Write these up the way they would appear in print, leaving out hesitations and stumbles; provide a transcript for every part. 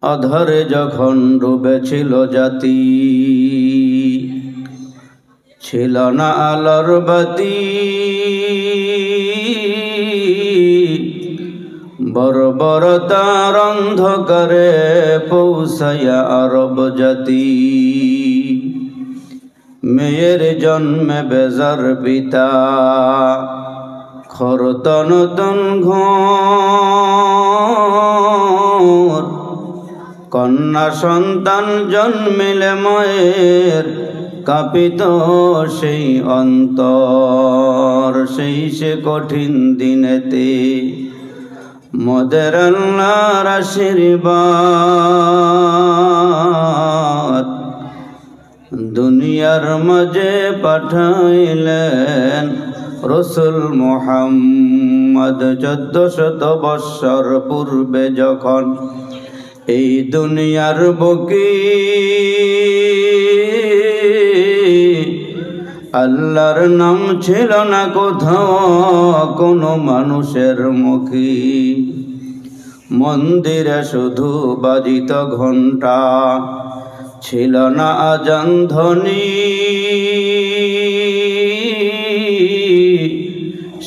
অধরে যখন ডুবেছিল জাতি, ছিল না আলোর বাতি। বর্বরতার অন্ধকারে পৌঁছায়া আরব জাতি। মেয়ের জন্মে বেজার পিতা, খরতন নতুন ঘর। কন্যা সন্তান জন্মিলে মায়ের কাঁপিত সেই অন্তর। সেই সে কঠিন দিনেতে মোদের আল্লাহর আশীর্বাদ দুনিয়ার মাঝে পাঠাইলেন রসুল মুহাম্মদ। 1400 বৎসর পূর্বে যখন এই দুনিয়ার বুকে আল্লাহর নাম ছিল না কোথাও কোনো মানুষের মুখে। মন্দিরে শুধু বাজিত ঘণ্টা, ছিল না আজান ধ্বনি।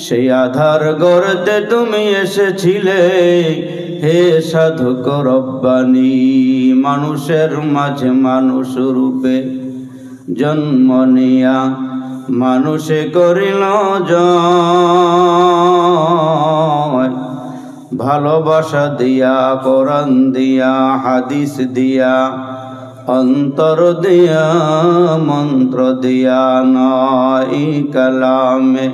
সেই আধার গড়তে তুমি এসেছিলে হে সাধক রব্বানি। মানুষের মাঝে মানুষ রূপে জন্ম নিয়া মানুষে করিল জয়। ভালোবাসা দিয়া, কোরআন দিয়া, হাদিস দিয়া, অন্তর দিয়া, মন্ত্র দিয়া, নয় কালামে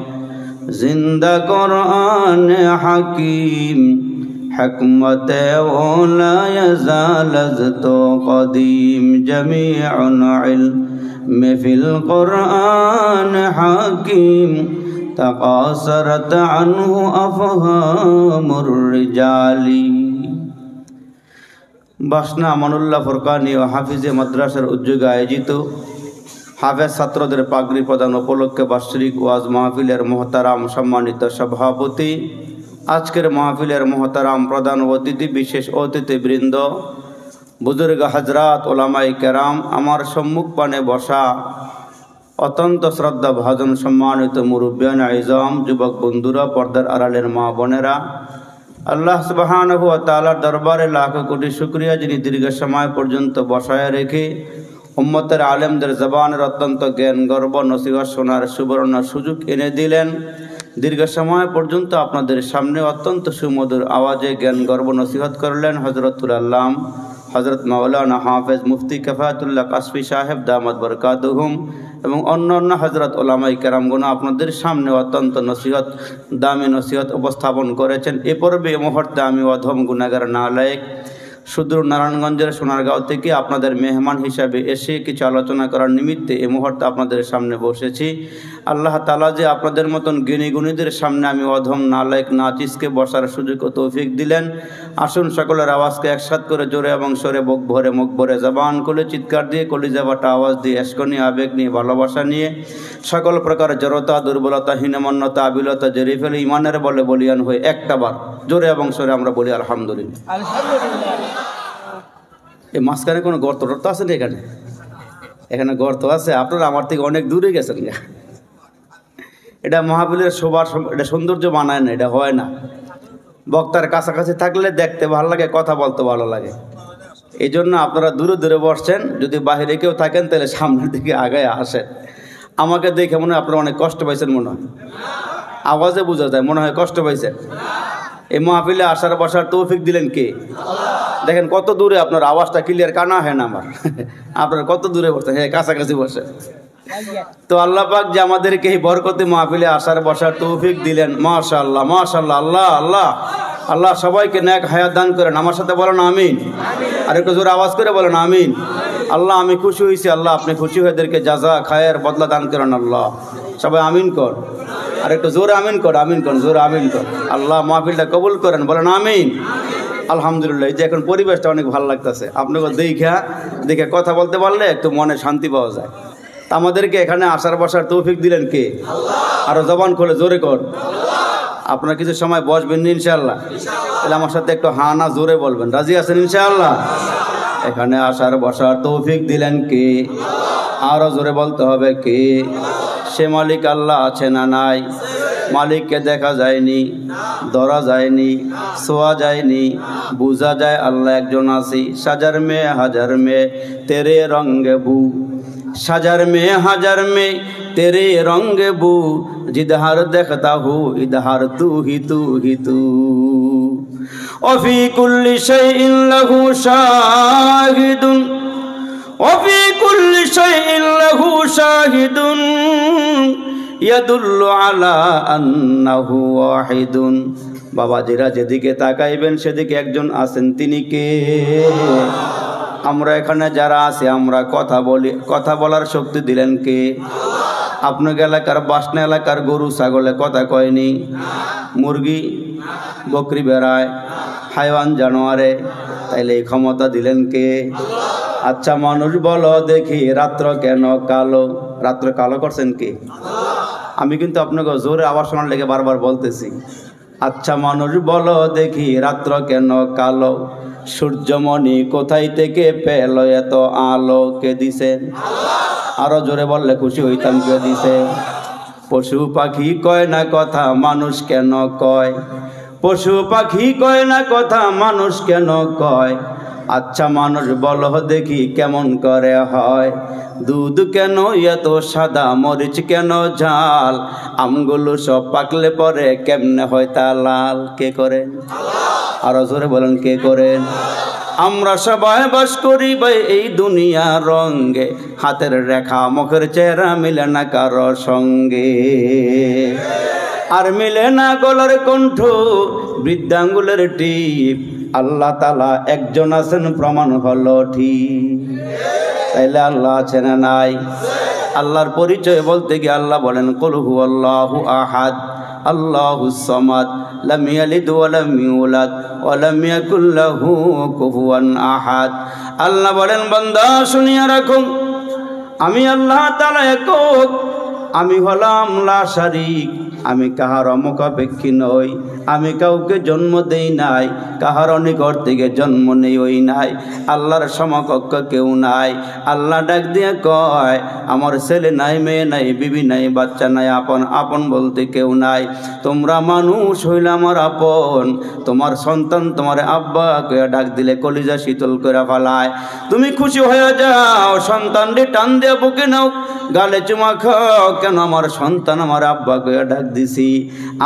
জিন্দা কোরআন হাকিম। حکمت اولا یزال ازتو قدیم جمیع علم فی القرآن حکیم تقاصرت عنه افهام الرجال۔ বাসনা আমানুল্লাহ ফরকানি ও হাফিজে মাদ্রাসার উদ্যোগে আয়োজিত হাফেজ ছাত্রদের পাগড়ি প্রদান উপলক্ষে বার্ষিক ওয়াজ মাহফিলের মোহতারাম সম্মানিত সভাপতি, আজকের মাহফিলের মোহতারাম প্রধান অতিথি, বিশেষ অতিথিবৃন্দ, বুজুর্গ হজরাত, ওলামায়ে কেরাম, আমার সম্মুখ পানে বসা অত্যন্ত শ্রদ্ধা ভাজন সম্মানিত মুরব্বিয়ান আইজাম, যুবক বন্ধুরা, পর্দার আড়ালের মা বোনেরা, আল্লাহ সুবহানাহু ওয়া তাআলার দরবারে লাখ কোটি শুকরিয়া, যিনি দীর্ঘ সময় পর্যন্ত বসায় রেখে উম্মতের আলেমদের জবানের অত্যন্ত জ্ঞান গর্ব নসিহত শোনার সুবর্ণ সুযোগ এনে দিলেন। দীর্ঘ সময় পর্যন্ত আপনাদের সামনে অত্যন্ত সুমধুর আওয়াজে জ্ঞান গর্ব নসিহত করলেন হযরতুল আল্লাম হযরত মাওলানা হাফেজ মুফতি কিফায়াতুল্লাহ কাশফি সাহেব দামাত বরকাতুহুম এবং অন্যান্য হযরত ওলামায়ে কেরামগণ আপনাদের সামনে অত্যন্ত নসিহত, দামি নসিহত উপস্থাপন করেছেন। এ পর্বে মুহূর্তে আমি অধম গুনাহগার নালায়েক সুদূর নারায়ণগঞ্জের সোনারগাঁও থেকে আপনাদের মেহমান হিসাবে এসে কিছু আলোচনা করার নিমিত্তে এই মুহূর্তে আপনাদের সামনে বসেছি। আল্লাহ তাআলা যে আপনাদের মতন জ্ঞানী গুণীদের সামনে আমি অধম নালায়েক নাচিসকে বসার সুযোগ ও তৌফিক দিলেন। আসুন সকলের আওয়াজকে একসাথ করে জোরে এবং সরে বুক ভরে মুখ ভরে জবান খুলে চিৎকার দিয়ে কলিজা ফাটা আওয়াজ দিয়ে এশক নিয়ে, আবেগ নিয়ে, ভালোবাসা নিয়ে, সকল প্রকার জড়তা, দুর্বলতা, হীনমন্যতা, আবিলতা জেরে ফেলে ইমানের বলে বলিয়ান হয়ে একটাবার জোরে এবং সরে আমরা বলি আলহামদুলিল্লাহ। এই মাঝখানে কোনো গর্ত টর্ত আছে না? এখানে গর্ত আছে? আপনারা আমার থেকে অনেক দূরে গেছেন। এটা মাহফিলের শোভার, এটা সৌন্দর্য বানায় না, এটা হয় না। বক্তার কাছাকাছি থাকলে দেখতে ভালো লাগে, কথা বলতে ভালো লাগে। এই জন্য আপনারা দূরে দূরে বসছেন। যদি বাহিরে কেউ থাকেন তাহলে সামনের দিকে আগায় আসেন। আমাকে দেখে মনে হয় আপনারা অনেক কষ্ট পাইছেন, মনে হয় আওয়াজে বোঝা যায়, মনে হয় কষ্ট পাইছেন। এই মাহফিলে আসার বসার তৌফিক দিলেন কে? দেখেন কত দূরে, আপনার আওয়াজটা ক্লিয়ার কানা হয় না আমার। আপনারা কত দূরে বসছেন, হ্যাঁ কাছাকাছি বসে। তো আল্লাহ পাক যে আমাদেরকে এই বরকতে মাহফিলে আসার বসার তৌফিক দিলেন, মাশাআল্লাহ মাশাআল্লাহ। আল্লাহ আল্লাহ আল্লাহ সবাইকে নেক হায়াত দান করেন। আমার সাথে বলেন আমিন। আর একটু জোরে আওয়াজ করে বলেন আমিন। আল্লাহ আমি খুশি হয়েছি, আল্লাহ আপনি খুশি হয়ে এদেরকে জাযা খায়ের বদলা দান করেন আল্লাহ। সবাই আমিন কর। আর একটু জোরে আমিন কর, আমিন কর, জোরে আমিন কর। আল্লাহ মাহফিলটা কবুল করেন, বলেন আমিন। আলহামদুলিল্লাহ। এই যে এখন পরিবেশটা অনেক ভালো লাগতেছে, আপনাকে দেখে কথা বলতে পারলে একটু মনে শান্তি পাওয়া যায়। তা আমাদেরকে এখানে আসার বসার তৌফিক দিলেন কে? আরো জবান খুলে জোরে কর। আপনার কিছু সময় বসবেন ইনশাআল্লাহ? তাহলে আমার সাথে একটু হা না জোরে বলবেন। রাজি আছেন ইনশাআল্লাহ? এখানে আসার বসার তৌফিক দিলেন কে? আরো জোরে বলতে হবে কে? সে মালিক আল্লাহ আছে না নাই? মালিককে দেখা যায়নি, ধরা যায়নি, ছোঁয়া যায়নি, বুঝা যায় আল্লাহ একজন আছি। সাজার মে হাজার মে তেরে রঙ্গে বু, সাজার মে হাজার মে তেরে রঙ্গে বু, जिधर देखता हूँ इधर तू ही तू। वफी कुल्ली शैइन लहू शाहिदुन, वफी कुल्ली शैइन लहू शाहिदुन, यदुल्लु अला अन्नहु वाहिदुन। বাবাজিরা যেদিকে তাকাইবেন সেদিকে একজন আছেন, তিনি কে? আমরা এখানে যারা আছি আমরা কথা বলি, কথা বলার শক্তি দিলেন কে? আপনার এলাকার বাসনা এলাকার গরু ছাগলে কথা কয়নি, মুরগি বকরি বেড়ায়, হাইওয়ান জানোয়ারে, তাইলে এই ক্ষমতা দিলেন কে? আচ্ছা মানুষ বলো দেখি রাত্র কেন কালো? রাত্র কালো করছেন কে? আমি কিন্তু আপনাকে জোরে আওয়াজ শোনার লেগে বারবার বলতেছি। আচ্ছা মানুষ বলো দেখি রাত্র কেন কালো? সূর্যমণি কোথায় থেকে পেল এত আলো? কে দিছেন? আরো জোরে বললে খুশি হইতাম। কে দিছে? পশু পাখি কয় না কথা মানুষ কেন কয়? পশু পাখি কয় না কথা মানুষ কেন কয়? আচ্ছা মানুষ বলো দেখি কেমন করে হয়? দুধ কেন এত সাদা, মরিচ কেন ঝাল, আমগুলো সব পাকলে পরে কেমনে হয় তা লাল? কে করেন? আরো জোরে বলেন কে করেন? আমরা সবাই বাস করি ভাই এই দুনিয়ার রঙ্গে, হাতের রেখা মুখের চেহারা মিলে না কারো সঙ্গে, আর মিলে না গলার কণ্ঠ বৃদ্ধাঙ্গুলের টিপ। আল্লাহ তাআলা একজন আছেন প্রমাণ হলো ঠিক। তাইলে আল্লাহ আছে না নাই? আল্লাহর পরিচয় বলতে গিয়ে আল্লাহ বলেন কুল হুয়াল্লাহু আহাদ আল্লাহুস সামাদ লাম ইয়ালিদ ওয়া লাম ইউলাদ ওয়া লাম ইয়াকুল লাহু কুফুয়ান আহাদ। আল্লাহ বলেন বান্দা শুনিয়া রাখো, আমি আল্লাহ তাআলা একক, আমি হলাম লা শারীক, আমি কাহার মুখাপেক্ষী নই, আমি কাউকে জন্ম দেই নাই, কাহার নিকট থেকে জন্ম নেই ওই নাই, আল্লাহর সমকক্ষ কেউ নাই। আল্লাহ ডাক দিয়ে কয় আমার ছেলে নাই, মেয়ে নাই, বিবি নাই, বাচ্চা নাই, আপন আপন বলতে কেউ নাই। তোমরা মানুষ হইলে আমার আপন, তোমার সন্তান তোমার আব্বা কয়ে ডাক দিলে কলিজা শীতল করে ফেলায়। তুমি খুশি হয়ে যাও, সন্তানটি টান দিয়ে বুকে নাও, গালে চুমা খাও, কেন আমার সন্তান আমার আব্বা কয়ে ডাক দিছি।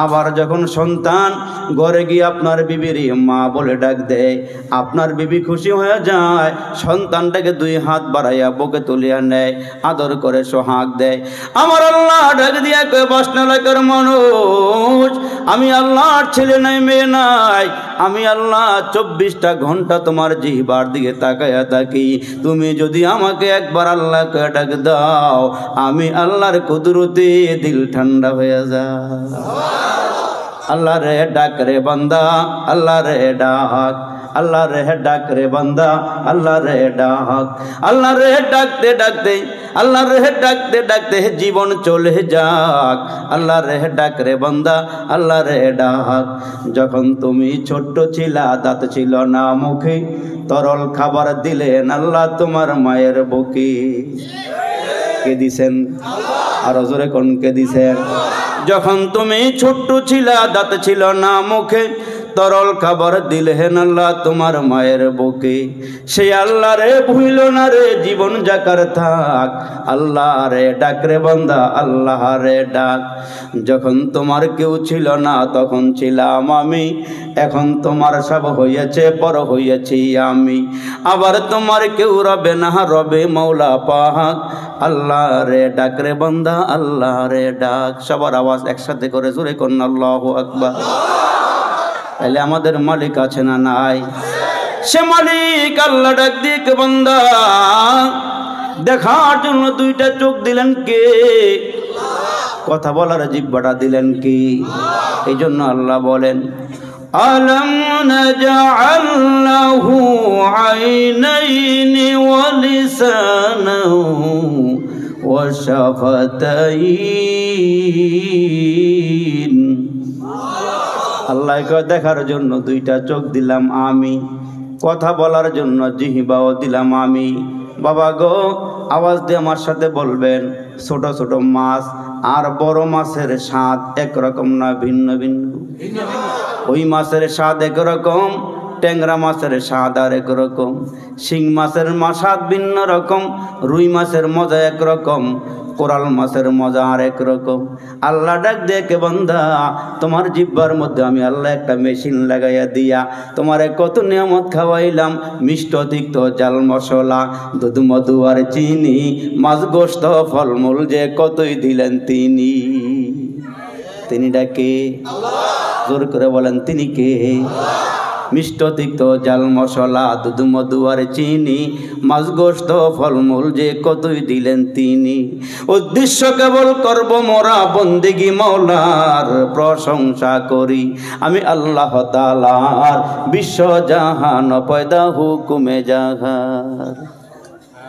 আবার যখন সন্তান ঘরে গিয়ে আপনার বিবির মা বলে ডাক দেয়, আপনার বিবি খুশি হয়ে যায়, সন্তানটাকে দুই হাত বাড়াইয়া বুকে তুলিয়া নেয়, আদর করে সোহাগ দেয়। আমার আল্লাহ ডাক দিয়া কয় বাসনা এলাকার মানুষ, আমি আল্লাহর ছেলে নাই, মেয়ে নাই, আমি আল্লাহ 24টা ঘন্টা তোমার জিহ্বার দিকে তাকায়া থাকি। তুমি যদি আমাকে একবার আল্লাহকে ডাক দাও, আমি আল্লাহর কুদরতে দিল ঠান্ডা হয়ে যায়। আল্লাহ রে ডাক রে বান্দা, আল্লাহ রে ডাক, আল্লাহ রে ডাক রে বান্দা, আল্লাহ রে ডাক, আল্লাহ রে ডাকতে ডাকতে, আল্লাহ রে ডাকতে ডাকতে জীবন চলে যাক। আল্লাহ রে ডাক রে বান্দা, আল্লাহ রে ডাক। যখন তুমি ছোট্ট ছিলা, দাঁত ছিল না মুখে, তরল খাবার দিলেন আল্লাহ তোমার মায়ের বুকে। কে দিছেন? আর জোরে কোন কে দিছেন? যখন তুমি ছোট্ট ছিলা, দাঁত ছিল না মুখে, তরল খাবার দিলেন আল্লাহ তোমার মায়ের বুকে। সেই আল্লাহ রে ভুইল না রে, জীবন যাকার থাক, আল্লাহ রে ডাক রে বান্দা, আল্লাহ রে ডাক। যখন তোমার কেউ ছিল না তখন ছিলাম আমি, এখন তোমার সব হয়েছে, পর হয়েছি আমি। আবার তোমার কেউ রবে না, রবে মৌলা পাক, আল্লাহ রে ডাক রে বান্দা, আল্লাহ রে ডাক। সবার আওয়াজ একসাথে করে জোরে করুন আল্লাহু আকবার। তাহলে আমাদের মালিক আছে না নাই? সে মালিক আল্লাহ ডাক দিয়ে কে বান্দা দেখার জন্য দুইটা চোখ দিলেন কে? কথা বলার জিহ্বাটা দিলেন কি? এই জন্য আল্লাহ বলেন আলাম নাজআল লাহু আইনাইনি ওয়া লিসানাহু ওয়া শাফাতাইন। আল্লাহকে দেখার জন্য দুইটা চোখ দিলাম আমি, কথা বলার জন্য জিহ্বাও দিলাম আমি। বাবা গো, আওয়াজ দিয়ে আমার সাথে বলবেন, ছোট ছোট মাছ আর বড় মাছের স্বাদ একরকম না ভিন্ন ভিন্ন? ওই মাছের স্বাদ একরকম, ট্যাংরা মাছের স্বাদ আর একরকম, শিং মাছের স্বাদ ভিন্ন রকম, রুই মাছের মজা একরকম, কোরাল মাছের মজা আর একরকম। আল্লাহ ডাক দেখে বান্দা, তোমার জিহ্বার মধ্যে আমি আল্লাহ একটা মেশিন লাগাইয়া দিয়া তোমারে কত নিয়ামত খাওয়াইলাম, মিষ্ট তিক্ত জাল মশলা, দুধ মধু আর চিনি, মাছ গোস্ত ফলমূল যে কতই দিলেন তিনি। তিনি ডাকে জোর করে বলেন, তিনি কে? মিষ্ট তিক্ত জাল মশলা, দুধ মধু আর চিনি, মাছ গোস্ত ফলমূল যে কতই দিলেন তিনি। উদ্দেশ্য কেবল করব মোরা বন্দেগি মওলার, প্রশংসা করি আমি আল্লাহ তাআলার, বিশ্ব জাহান পয়দা হুকুমে জাহার।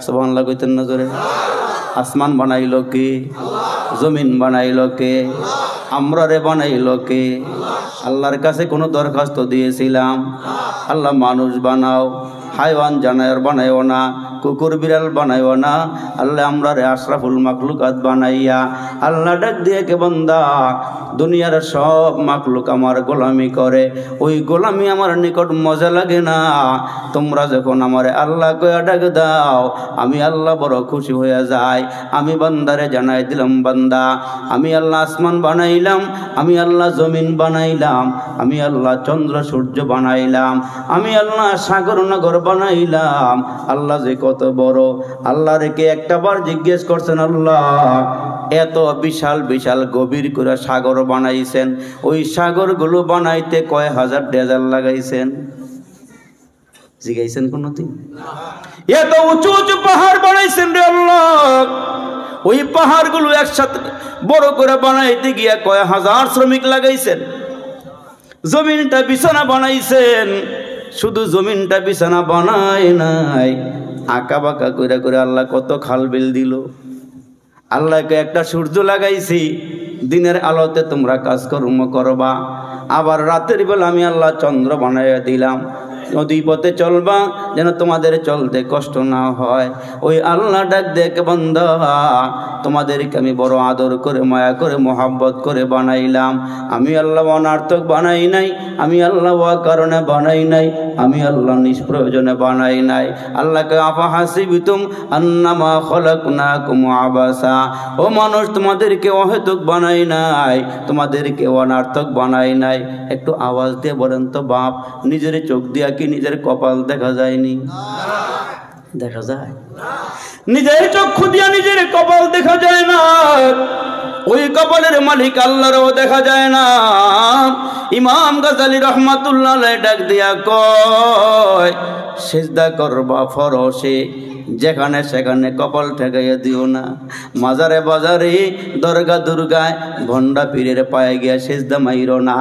সুবহানাল্লাহ কইতেন না জোরে? আসমান বানাইলো কে? জমিন বানাইলো কে? আমরা রে বানাইলো কে? আল্লাহর কাছে কোনো দরখাস্ত দিয়েছিলাম? আল্লাহ মানুষ বানাও, হাইওয়ান জানায়ার বানাইও না, কুকুর বিড়াল বানাইও না, আল্লাহ আমরা রে আশরাফুল মাখলুকাত বানাইয়া আল্লাহ ডাক দিয়ে কে বান্দা, দুনিয়ার সব মাখলুক আমার গোলামি করে, ওই গোলামি আমার নিকট মজা লাগে না। তোমরা যখন আমারে আল্লাহ কয়া ডাক দাও, আমি আল্লাহ বড় খুশি হয়ে যাই। আমি বান্দারে জানাই দিলাম, বান্দা আমি আল্লাহ আসমান বানাইলাম, আমি আল্লাহ জমিন বানাইলাম, আমি আল্লাহ চন্দ্র সূর্য বানাইলাম, আমি আল্লাহ সাগর নগর বানাইলাম। আল্লাহ যে কত বড়, আল্লাহ রেখে একটা বার জিজ্ঞেস করছেন, আল্লাহ এত বিশাল বিশাল গভীর করে সাগর বানাইছেন, ওই সাগরগুলো বানাইতে কয় হাজার ডেজার লাগাইছেন? জিগাইছেন কোনদিন? এত উঁচু উঁচু পাহাড় বানাইছেন রে আল্লাহ, ওই পাহাড়গুলো একসাথে বড় করে বানাইতে গিয়া কয় হাজার শ্রমিক লাগাইছেন। জমিনটা বিছানা বানাইছেন, শুধু জমিনটা বিছানা বানায় নাই, আঁকা বাঁকা করে করে আল্লাহ কত খাল বিল দিল। আল্লাহকে একটা সূর্য লাগাইছি, দিনের আলোতে তোমরা কাজকর্ম করবা, আবার রাতের বেলা আমি আল্লাহ চন্দ্র বানাইয়া দিলাম, নদী পথে চলবা যেন তোমাদের চলতে কষ্ট না হয়। ওই আল্লাহ ডাক দেখে বান্দা, তোমাদেরকে আমি বড় আদর করে মায়া করে মোহাব্বত করে বানাইলাম। আমি আল্লাহ অনার্থক বানাই নাই, আমি আল্লাহ কারণে বানাই নাই, আমি আল্লাহ নিষ্প্রয়োজনে বানাই নাই। আল্লাহকে আফা হাসিবিতুম আন্নামা খলাকনাকুম আবাসা, ও মানুষ তোমাদেরকে অহেতুক বানাই নাই, তোমাদেরকে অনার্থক বানাই নাই। একটু আওয়াজ দিয়ে বলেন তো বাপ, নিজের চোখ দিয়া কি নিজের কপাল দেখা যায়নি? দেখা যায়? নিজের চক্ষু দিয়া নিজের কপাল দেখা যায় না, ওই কপালের মালিক আল্লাহরও দেখা যায় না। ইমাম গাজালি রহমাতুল্লাহ আলাইহি ডাক দিয়া কয়, সিজদা করবা ফরশে, যেখানে সেখানে কপাল ঠেকাইয়া দিও না। মাজারে বাজারে দরগা দুর্গায় ভণ্ডা পীরের পায়ে গিয়া সেজদা মাইরো না,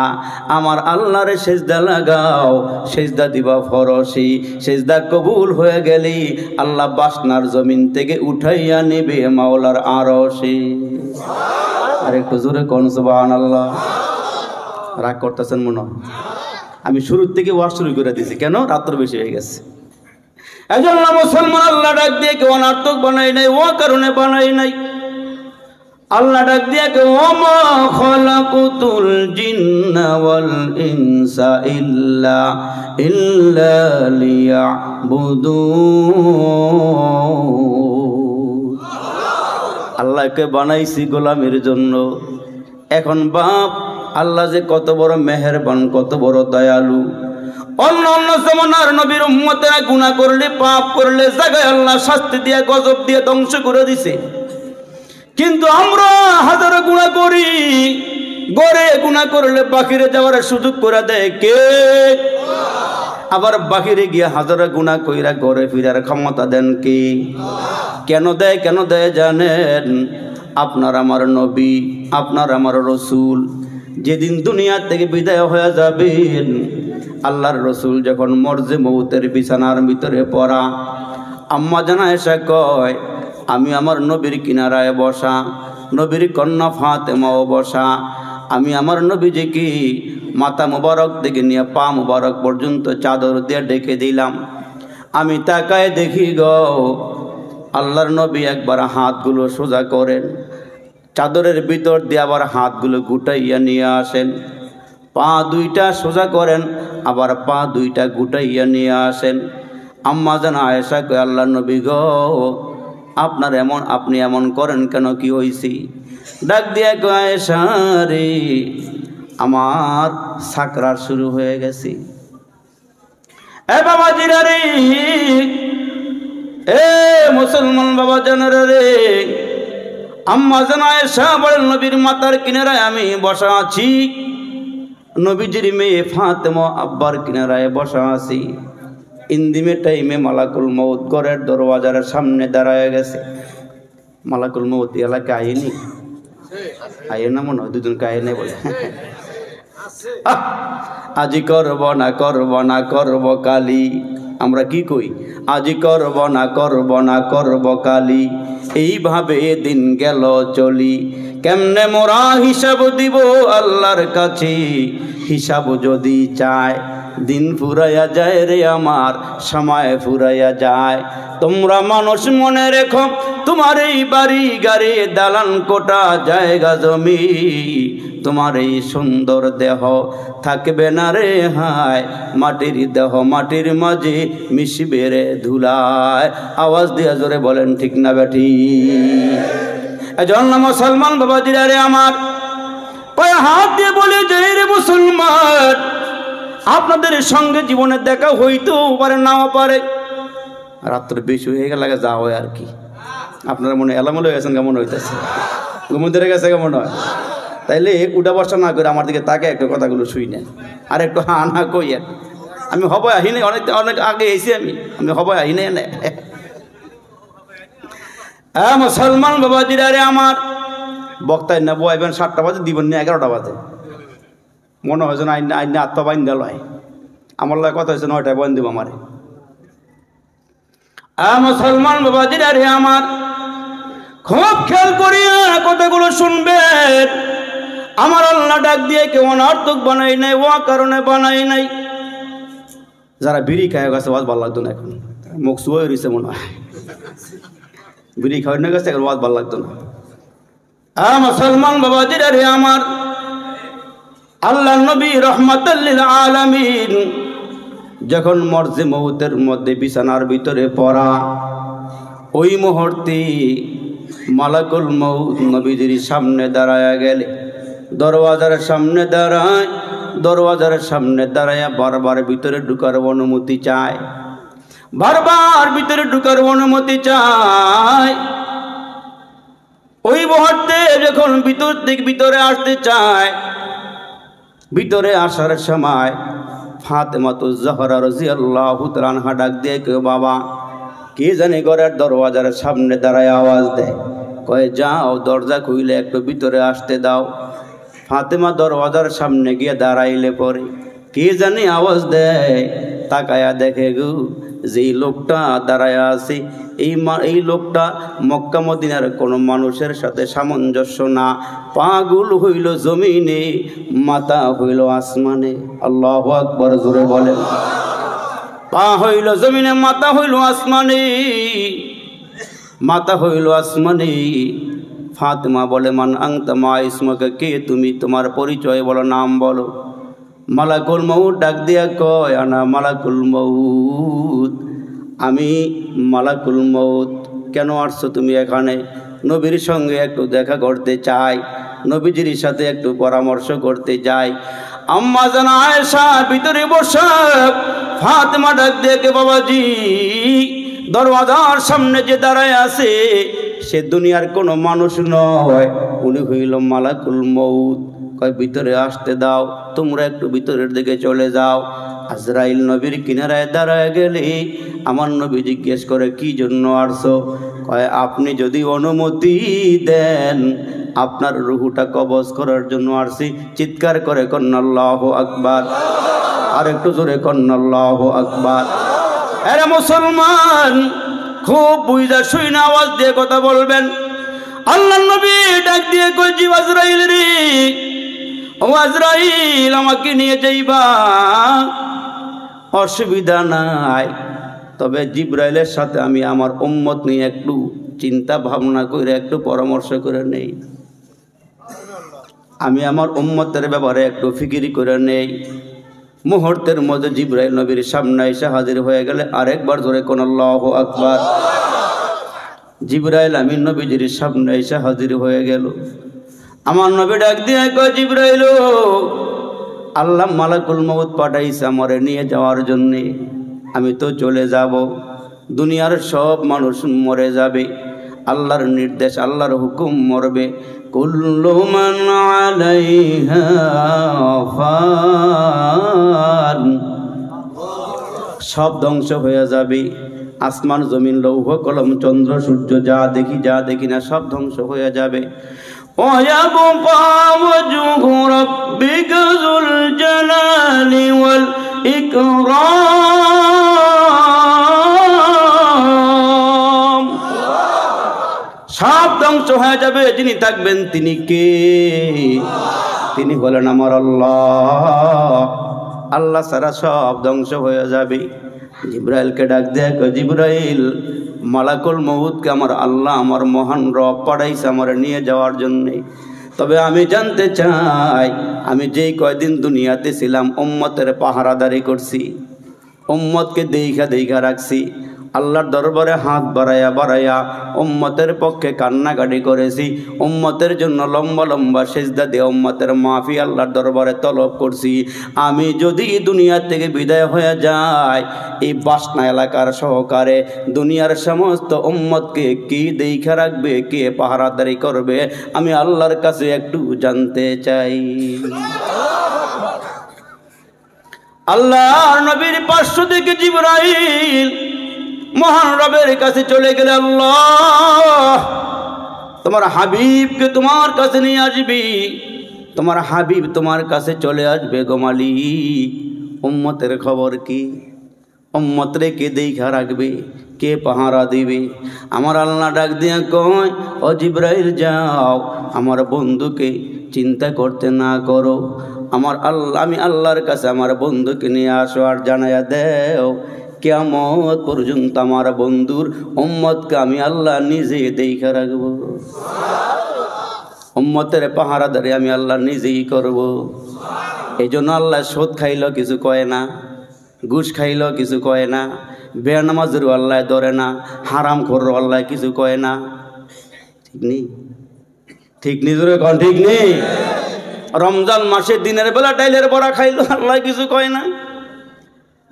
আমার আল্লাহর সেজদা লাগাও। সেজদা দিবা ফরশি, সেজদা কবুল হয়ে গেলি আল্লাহ বাসনার জমিন থেকে উঠাইয়া নেবে মাওলার আরশে। আর একটু জোরে কোন সুবহানাল্লাহ। রাগ করতেছেন মনে হয়? আমি শুরুর থেকে ওয়াজ শুরু করে দিয়েছি, কেন? রাত্র বেশি হয়ে গেছে। এজন্য মুসলমান আল্লাহ ডাক দিয়ে কেউ অনার্থক বানাই নাই, ও কারণে বানাই নাই। আল্লাহ ডাক দিয়ে কেউ ওমা খলাকুতুল জিন্না ওয়াল ইনসা ইল্লা লিয়াবুদুন। আল্লাহকে বানাইছি গোলামের জন্য। এখন বাপ, আল্লাহ যে কত বড় মেহেরবান, কত বড় দয়ালু। অন্য অন্য জমানার নবীর উম্মতেরা গুনাহ করলে, পাপ করলে জায়গায় আল্লাহ শাস্তি দিয়ে গজব দিয়ে ধ্বংস করে দিছে। কিন্তু আমরা হাজারো গুনাহ করি, গড়ে গুনাহ করলে বাকিরে যাওয়ার সুযোগ করে দেয় কে? আবার বাকিরে গিয়ে হাজারো গুনাহ কইরা গড়ে ফিরার ক্ষমতা দেন কে? কেন দেয়? কেন দেয় জানেন? আপনার আমার নবী, আপনার আমার রসুল যেদিন দুনিয়া থেকে বিদায় হয়ে যাবেন, আল্লাহর রসুল যখন মরজে মৌতের বিছানার ভিতরে পড়া, আম্মা জানা এসে কয়, আমি আমার নবীর কিনারায় বসা, নবীর কন্যা ফাতেমাও বসা, আমি আমার নবীজিকে মাথা মুবারক থেকে নিয়ে পা মুবারক পর্যন্ত চাদর দিয়ে ঢেকে দিলাম। আমি তাকায় দেখি গো আল্লাহর নবী একবার হাতগুলো সোজা করেন, চাদরের ভিতর দিয়ে আবার হাতগুলো গুটাইয়া নিয়ে আসেন, পা দুইটা সোজা করেন, আবার পা দুইটা গুটাইয়া নিয়ে আসেন। আম্মা জান আয়েশা কয় আল্লাহর নবী গো আপনি এমন করেন কেন, কি হইছি? ডাক দিয়া কয় আয়েশা রে আমার সাকরার শুরু হয়ে গেছে। এ বাবা জিরা রে, এ মুসলমান বাবা জানারা রে, আম্মা জান আয়েশা বলেন নবীর মাথার কিনারায় আমি বসা আছি, নবীজির মেয়ে ফাতেমা আব্বার কিনারায় বসা আছি। ইন্দিমে টাইমে মালাকুল মউত ঘরের দরওয়াজার সামনে দাঁড়ায় গেছে। মালাকুল মউত এলাকা আইনি, আইয়ে না মনে হয় দুজন কায়ে নেই বলে আজি করব না করব না করব কালি, আমরা কি কই আজি করব না করব না করব কালি, এইভাবে দিন গেল চলি, কেমনে মোরা হিসাব দিব আল্লাহর কাছে, হিসাব যদি চায় দিন ফুরাইয়া যায় রে আমার, সময় ফুরাইয়া যায়। তোমরা মানুষ মনে রেখো তোমার এই বাড়ি গাড়ি দালান কোটা জায়গা জমি, তোমার এই সুন্দর দেহ থাকবে না রে হায়, মাটির দেহ মাটির মাঝে মিশবে রে ধুলায়। আওয়াজ দিয়া জোরে বলেন ঠিক না বেঠি? এজন্য মুসলমান বাবাজিরা রে আমার, পায়ে হাত দিয়ে বলে যে রে মুসলমান, আপনাদের সঙ্গে জীবনে দেখা হইতেও পারে নাও পারে, রাত্রে বেশি হয়ে গেলে যা হয় আর কি। আপনারা মনে এলামল হয়ে গেছেন কেমন হইতেছে, ঘুমুতে গেছে কেমন হয়? তাইলে উঠা বসা না করে আমার দিকে তাকে একটু কথাগুলো শুই নেন, আর একটু হা না কই। আমি হব আহিনে অনেক অনেক আগে এসেছি, আমি হব আহিনে এনে। হ্যাঁ মুসলমান বাবাজিরা রে আমার, বক্তায় না বইবেন 7টা বাজে, দিবেন না 11টা বাজে, মনে হয় যেন আইনে আত্মা বাইন্দা লয়। আমার লাগে কথা হয়েছে 9টায় বইন দিব আমারে। মুসলমান বাবাজিরা রে আমার, খুব খেয়াল করিয়া কথাগুলো শুনবেন। আমার আল্লাহ ডাক দিয়ে কেউ অনর্থক বানাই নাই, ও কারণে বানাই নাই। যারা বিড়ি খায় গেছে ওয়াজ ভালো লাগতো না, এখন মুখ শুয়ে রয়েছে মনে হয়, বিড়ি খাওয়াই না গেছে, এখন ওয়াজ ভালো লাগতো না। মুসলমান বাবাজিরা রে আমার, আল্লাহ নবী রহমাতুল লিল আলামিন যখন মরজে মউতের মধ্যে বিছানার ভিতরে পড়া, ওই মুহূর্তে মালাকুল মউত নবীজির সামনে দাঁড়ায়া গেলে, দরওয়াজার সামনে দাঁড়ায়, দরওয়াজার সামনে দাঁড়ায়া বারবার ভিতরে ঢুকার অনুমতি চায়, বারবার ভিতরে ঢুকার অনুমতি চায়। ওই মুহূর্তে যখন ভিতর থেকে ভিতরে আসতে চায়, ভিতরে আসার সময় ফাতেমাতুজ জাহরা রাদিয়াল্লাহু তাআলা আনহা ডাক দিয়ে কেউ বাবা কে জানে ঘরের দরওয়াজার সামনে দাঁড়ায় আওয়াজ দেয়, কয়ে যাও দরজা খুইলে একটু ভিতরে আসতে দাও। ফাতেমা দরওয়াজার সামনে গিয়ে দাঁড়াইলে পরে কে জানে আওয়াজ দেয়, তাকায়া দেখে গো যেই লোকটা দাঁড়ায় আছে, এই লোকটা মক্কা মদিনার কোনো মানুষের সাথে সামঞ্জস্য না, পাগুল হইল জমিনে, মাথা হইল আসমানে। আল্লাহু আকবার জোরে বলেন। পা হইল জমিনে, মাথা হইল আসমানে, মাথা হইল আসমানে। ফাতেমা বলে মান আনতা মা ইসমকা, কে তুমি, তোমার পরিচয় বলো, নাম বলো। মালাকুল মউত ডাক দিয়া কয় আনা মালাকুল মউত, আমি মালাকুল মউত। কেন আসছো তুমি এখানে? নবীর সঙ্গে একটু দেখা করতে চাই, নবীজির সাথে একটু পরামর্শ করতে চাই। আম্মা জান আয়েশা ভিতরে বসা, ফাতেমা ডাক দিয়ে বাবাজি দরওয়াজার সামনে যে দাঁড়ায় আছে সে দুনিয়ার কোনো মানুষ নয়, উনি হইল মালাকুল মউত। কয় ভিতরে আসতে দাও, তোমরা একটু ভিতরের দিকে চলে যাও। আজরাইল নবীর কিনারায় দাঁড়ায় গেলে আমার নবী জিজ্ঞেস করে কি জন্য আসছো? কয় আপনি যদি অনুমতি দেন আপনার রুহুটা কবজ করার জন্য আসছি। চিৎকার করে কন্না আল্লাহু আকবার, আর একটু জোরে কন্না আল্লাহু আকবার। আরে মুসলমান খুব বুঝা শুই না আওয়াজ দিয়ে কথা বলবেন। আল্লাহ নবী ডাক দিয়ে কই জি আজরাইল রে, ও ও আজরাইল আমাকে নিয়ে যাইবা, অসুবিধা নাই, তবে জিবরাইলের সাথে আমি আমার উম্মত নিয়ে একটু চিন্তা ভাবনা করে একটু পরামর্শ করে নেই, আমি আমার উম্মতের ব্যাপারে একটু ফিকিরি করে নেই। মুহূর্তের মধ্যে জিবরাইল নবীর সামনে এসে হাজির হয়ে গেলে আরেকবার ধরে কোন আল্লাহু আকবার। জিবরাইল আমিন নবীজির সামনে এসে হাজির হয়ে গেল। আমার নবী ডাক দিয়ে কয়, জিবরাইল আল্লাহ মালাকুল মউত পাঠাইছে আমারে নিয়ে যাওয়ার জন্যে, আমি তো চলে যাব, দুনিয়ার সব মানুষ মরে যাবে, আল্লাহর নির্দেশ আল্লাহর হুকুম মরবে। কুল্লু মান আলাইহা ফান, সব ধ্বংস হয়ে যাবে, আসমান জমিন লৌহ কলম চন্দ্র সূর্য যা দেখি না সব ধ্বংস হয়ে যাবে। ويبقى وجه ربك ذو الجلال والإكرام, সব ধ্বংস হয়ে যাবে, যিনি থাকবেন তিনি কে? তিনি হলেন আমার আল্লাহ। আল্লাহ ছাড়া সব ধ্বংস হয়ে যাবে। জিবরাইলকে ডাক দেয়, জিবরাইল মালাকুল মউতকে আমার আল্লাহ আমার মহান রব পাঠাইছে আমার নিয়ে যাওয়ার জন্যে, তবে আমি জানতে চাই আমি যেই কয়দিন দুনিয়াতে ছিলাম উম্মতের পাহারাদারি করছি, উম্মতকে দেইখা রাখছি, আল্লাহর দরবারে হাত বাড়াইয়া উম্মতের পক্ষে কান্নাকাটি করেছি, উম্মতের জন্য লম্বা লম্বা সেজদা দিয়ে উম্মতের মাফি আল্লাহর দরবারে তলব করছি। আমি যদি দুনিয়া থেকে বিদায় হয়ে যাই, এই বাসনা এলাকার সহকারে দুনিয়ার সমস্ত উম্মতকে কি দেইখা রাখবে, কে পাহারাদারি করবে, আমি আল্লাহর কাছে একটু জানতে চাই। আল্লাহর নবীর পার্শ্ব থেকে জিবরাইল মহান রবের কাছে চলে গেলে, আল্লাহ তোমার হাবিবকে তোমার কাছে নিয়ে আসবি, তোমার হাবিব তোমার কাছে চলে আসবে গো মালিক, উম্মতের খবর কি? উম্মতরে কে দেইখা রাখবে, কে পাহারা দিবে? আমার আল্লাহ ডাক দিয়া কয়, ও জিবরাইল যাও, আমার বন্ধুকে চিন্তা করতে না করো, আমি আল্লাহর কাছে আমার বন্ধুকে নিয়ে আসো আর জানাইয়া দেও কিয়ামত পর্যন্ত আমার বন্ধুর উম্মতকে আমি আল্লাহ নিজে দেইখা রাখবো, উম্মতের পাহারাদারি আমি আল্লাহ নিজেই করব। এই জন্য আল্লাহ সুদ খাইল কিছু কয় না, ঘুষ খাইল কিছু কয় না, বেনামাজেরও আল্লাহ ধরে না, হারাম খোরও আল্লাহ কিছু কয় না। ঠিক নেই? ঠিক নেই জোরে কন, ঠিক নেই? রমজান মাসে দিনের বেলা ডাইলের বড়া খাইল আল্লাহ কিছু কয় না,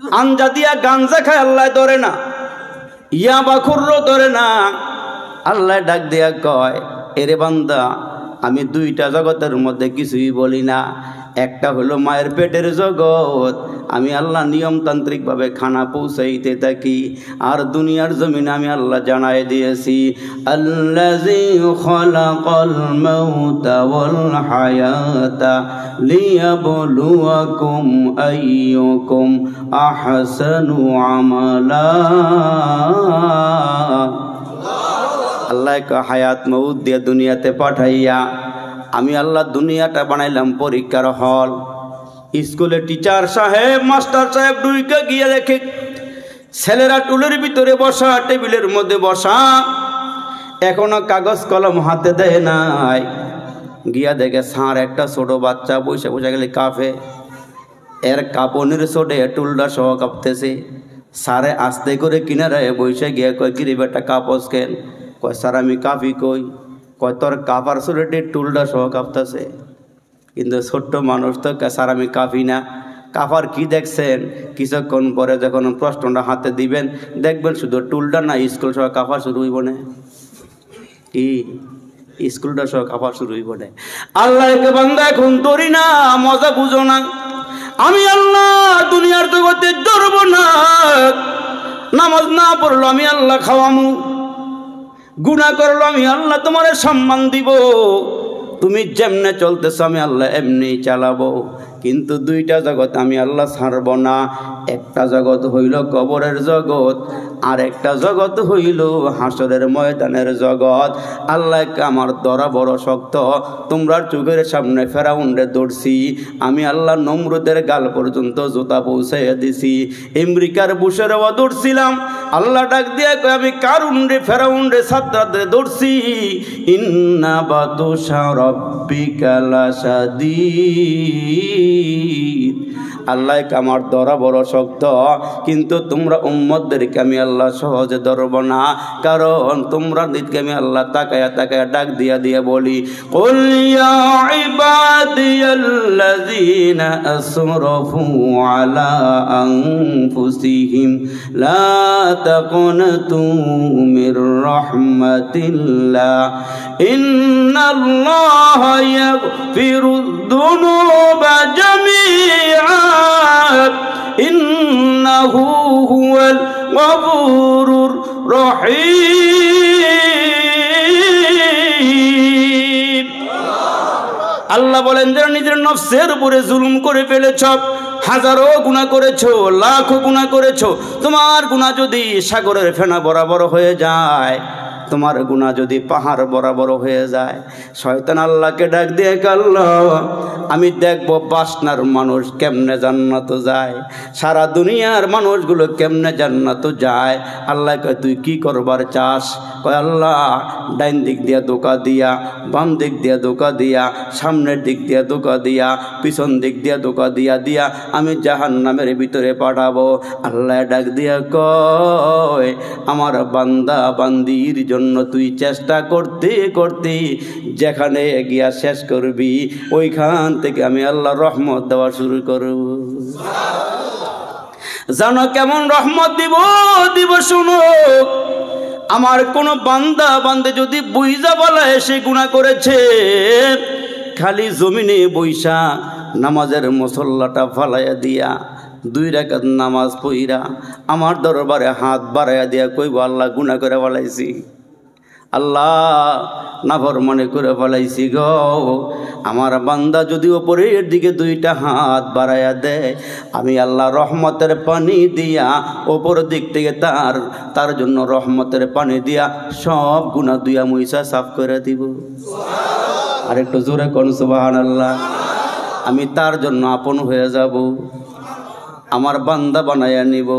আঞ্জা দিয়া গাঞ্জা খায় আল্লাহ ধরে না, ইয়াবা খুররো ধরে না। আল্লাহ ডাক দিয়া কয়, এরে বান্দা আমি দুইটা জগতের মধ্যে কিছুই বলি না, একটা হলো মায়ের পেটের জগৎ, আমি আল্লাহ নিয়মতান্ত্রিকভাবে খানা পৌঁছাইতে থাকি, আর দুনিয়ার জমিনে আমি আল্লাহ জানাই দিয়েছি, আল্লাযী খালাকাল মাউতা ওয়াল হায়াতা লিয়াবলুয়াকুম আইয়ুকুম আহসানু আমালা। আল্লাহ হায়াত মউত দিয়ে দুনিয়াতে পাঠাইয়া আমি আল্লাহ দুনিয়াটা বানাইলাম পরীক্ষার হল। স্কুলে টিচার সাহেব মাস্টার সাহেব ঢুকে গিয়ে দেখে ছেলেরা টুলের ভিতরে বসা, টেবিলের মধ্যে বসা, এখনো কাগজ কলম হাতে দেয় নাই। গিয়া দেখে সার একটা ছোট বাচ্চা বসে বসে গেলে কাফে, এর কাপনের ছোটে টুলটা সহ কাঁপতেছে। সারে আস্তে করে কিনারায় বসে গিয়ে কয়, কিরে বেটা কাপস কেন? কয় স্যার আমি কাফি। কই? কয় তোর কাপার ছোটে টুলটা সহ কাঁপতেছে। কিন্তু ছোট্ট মানুষ তো, স্যার আমি কাফি না। কাফার কি দেখছেন? কিছুক্ষণ পরে যখন প্রশ্নটা হাতে দিবেন দেখবেন শুধু টুলটা না, স্কুল সহ কাফা শুরু হইব না। কি স্কুলটা সহ কাফা শুরু হইব না? আল্লাহকে বান্দা এখন ধরি না, মজা বুঝো না। আমি আল্লাহ দুনিয়ার জগতে ধরব না, নামাজ না পড়লো আমি আল্লাহ খাওয়ামু, গুনাহ করলো আমি আল্লাহ তোমার সম্মান দিব, তুমি যেমনে চলতেছ আমি আল্লাহ এমনি চালাবো। কিন্তু দুইটা জগৎ আমি আল্লাহ ছাড়ব না। একটা জগৎ হইল কবরের জগৎ, আর একটা জগৎ হইল হাসরের ময়দানের জগৎ। আল্লাহ আমার ধরা বড় শক্ত। তোমরা চোখের সামনে ফেরাউন্ডে দৌড়ছি, আমি আল্লাহ নমরুদের গাল পর্যন্ত জুতা পৌঁছাইয়া দিছি। আমেরিকার বুশের দৌড়ছিলাম, আল্লাহ ডাক দিয়া কয় আমি কারুন্ডে ফেরাউন্ডে সাদ্রাতে দৌড়ছি। ইন্না বাতুশা রাব্বিকা লাশাদীদ। আল্লাহ আমার ধরা বড় শক্ত, কিন্তু তোমরা উম্মতদেরকে আমি আল্লাহ সহজে ধরব না, কারণ তোমরা দিকে আমি আল্লাহ তাকায়া তাকায়া ডাক দিয়া দিয়া বলি, কুল ইয়া ইবাদিয়াল্লাযীনা আসরাফু আলা আনফুসিহিম লা তাকুনতু মির রাহমাতিল্লাহ ইন্নাল্লাহা ইয়াগফিরুদ যুনুবা জামিআ ইন্নাহু হুয়াল গফুরুর রহিম। আল্লাহ বলেন যারা নিজের নফসের উপরে জুলুম করে ফেলেছ, হাজারো গুনাহ করেছো, লাখো গুনাহ করেছো, তোমার গুনাহ যদি সাগরের ফেনা বরাবর হয়ে যায়, তোমার গুনাহ যদি পাহাড় বরাবর হয়ে যায়, শয়তান আল্লাহকে ডাক দিয়ে আল্লাহ আমি দেখবো বাসনার মানুষ কেমনে জান্নাত যায়, সারা দুনিয়ার মানুষগুলো কেমনে জান্নাত যায়। আল্লাহ কয় তুই কি করবার চাস? কয় আল্লাহ ডাইন দিক দিয়া ধোকা দিয়া, বাম দিক দিয়া ধোকা দিয়া, সামনের দিক দিয়া ধোকা দিয়া, পিছন দিক দিয়া ধোকা দিয়া দিয়া আমি জাহান্নামের ভিতরে পাঠাবো। আল্লাহ ডাক দিয়া কয় আমার বান্দা বান্দির জন্য তুই চেষ্টা করতে করতে যেখানে গিয়া শেষ করবি, ওইখান থেকে আমি আল্লাহ রহমত দেওয়া শুরু করব। জানো কেমন রহমত দিব শুনো। আমার কোন বান্দা বান্দে যদি বুইজা বলা এসে গুনাহ করেছে, খালি জমিনে বৈশা নামাজের মুসল্লাটা ফালাইয়া দিয়া 2 রাকাত নামাজ পইরা আমার দরবারে হাত বাড়াইয়া দিয়া কইব আল্লাহ গুনাহ করে ফেলাইছি, আল্লাহ নাফরমানি করে ফেলাইছি গো। আমার বান্দা যদি ওপরের দিকে 2টা হাত বাড়াইয়া দেয়, আমি আল্লাহ রহমতের পানি দিয়া ওপর দিক থেকে তার জন্য রহমতের পানি দিয়া সব গুনাহ দুইয়া মুইসা সাফ করে দিব। আর একটু জোরে কোন সুবহানাল্লাহ। আমি তার জন্য আপন হয়ে যাব, আমার বান্দা বানাইয়া নিব।